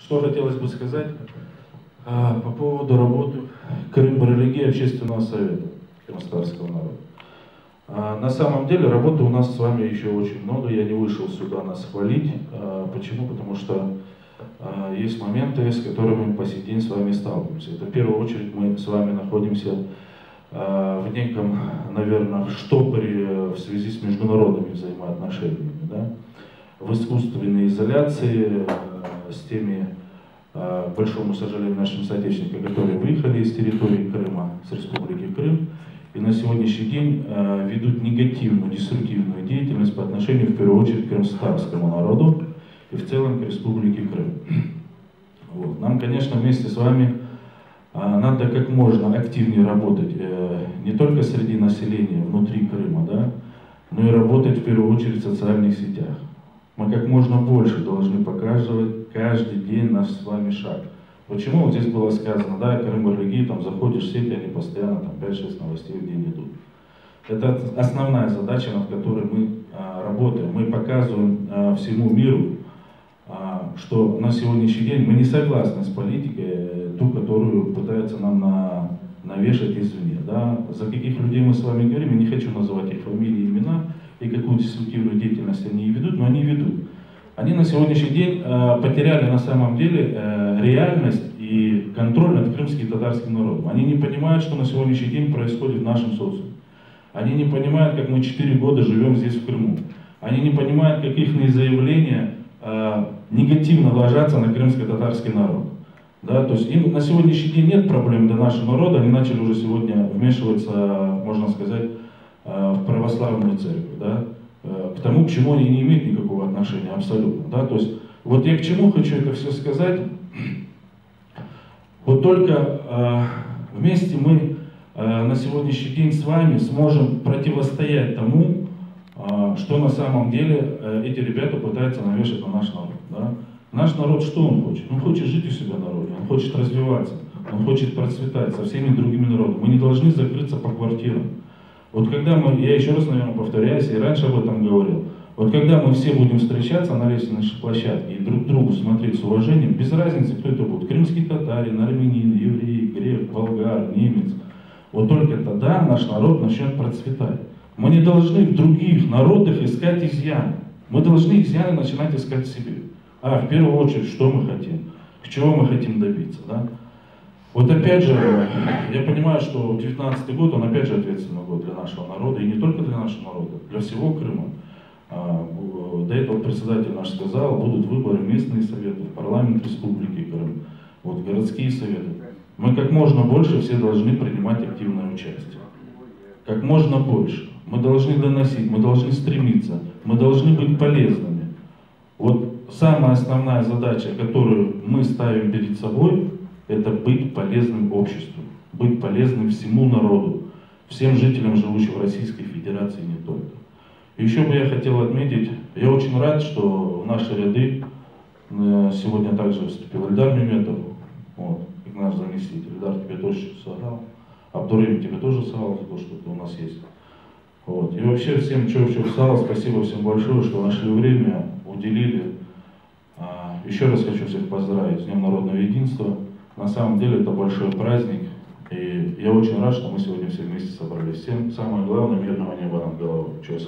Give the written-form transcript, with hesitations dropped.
Что хотелось бы сказать по поводу работы Крым-Барелиги общественного совета крымстатарского народа. На самом деле работы у нас с вами еще очень много, я не вышел сюда нас хвалить. Почему? Потому что есть моменты, с которыми мы по сей день с вами сталкиваемся. Это в первую очередь мы с вами находимся в неком, наверное, штопоре в связи с международными взаимоотношениями, да? В искусственной изоляции с теми, к большому сожалению, нашими соотечественниками, которые выехали из территории Крыма, с республики Крым, и на сегодняшний день ведут негативную, деструктивную деятельность по отношению, в первую очередь, к крымстатарскому народу и в целом к республике Крым. Вот. Нам, конечно, вместе с вами надо как можно активнее работать не только среди населения внутри Крыма, да, но и работать в первую очередь в социальных сетях. Мы как можно больше должны показывать каждый день наш с вами шаг. Почему вот здесь было сказано, да, Крым-Барелиги, там заходишь в сети, они постоянно там 5-6 новостей в день идут. Это основная задача, над которой мы работаем. Мы показываем всему миру, что на сегодняшний день мы не согласны с политикой, ту, которую пытаются нам навешать извне. Да? За каких людей мы с вами говорим, я не хочу называть их фамилии, имена, и какую деструктивную деятельность они ведут, но они ведут. Они на сегодняшний день потеряли на самом деле реальность и контроль над крымским и татарским народом. Они не понимают, что на сегодняшний день происходит в нашем социуме. Они не понимают, как мы 4 года живем здесь в Крыму. Они не понимают, как их заявления негативно ложатся на крымско-татарский народ. Да, то есть им на сегодняшний день нет проблем для нашего народа, они начали уже сегодня вмешиваться, можно сказать, в православную церковь, да, к тому, к чему они не имеют никакого отношения, абсолютно. Да, то есть вот я к чему хочу это все сказать. Вот только вместе мы на сегодняшний день с вами сможем противостоять тому, что на самом деле эти ребята пытаются навешать на наш народ. Да? Наш народ, что он хочет? Он хочет жить у себя в народе, он хочет развиваться, он хочет процветать со всеми другими народами. Мы не должны закрыться по квартирам. Вот когда мы, я еще раз, наверное, повторяюсь, и раньше об этом говорил, вот когда мы все будем встречаться на лестничной площадке и друг к другу смотреть с уважением, без разницы, кто это будет, крымский татарин, армянин, еврей, грек, болгар, немец, вот только тогда наш народ начнет процветать. Мы не должны в других народах искать изъяны. Мы должны изъяны начинать искать в себе. В первую очередь, что мы хотим, к чему мы хотим добиться. Да? Вот опять же, я понимаю, что 2019 год, он опять же ответственный год для нашего народа, и не только для нашего народа, для всего Крыма. До этого председатель наш сказал, будут выборы в местные советы, в парламент Республики Крым, вот, городские советы. Мы как можно больше все должны принимать активное участие. Как можно больше. Мы должны доносить, мы должны стремиться, мы должны быть полезными. Вот самая основная задача, которую мы ставим перед собой, это быть полезным обществу, быть полезным всему народу, всем жителям, живущим в Российской Федерации, не только. Еще бы я хотел отметить, я очень рад, что в наши ряды сегодня также вступил Эльдар Меметов, вот, как наш заместитель. Эльдар, тебе тоже сыграл, Абдурим, тебе тоже сыграл за то, что ты у нас есть. Вот. И вообще всем, что писал, спасибо всем большое, что нашли время, уделили. Еще раз хочу всех поздравить с Днем Народного Единства. На самом деле это большой праздник, и я очень рад, что мы сегодня все вместе собрались. Всем самое главное, мирного неба над головой. Чего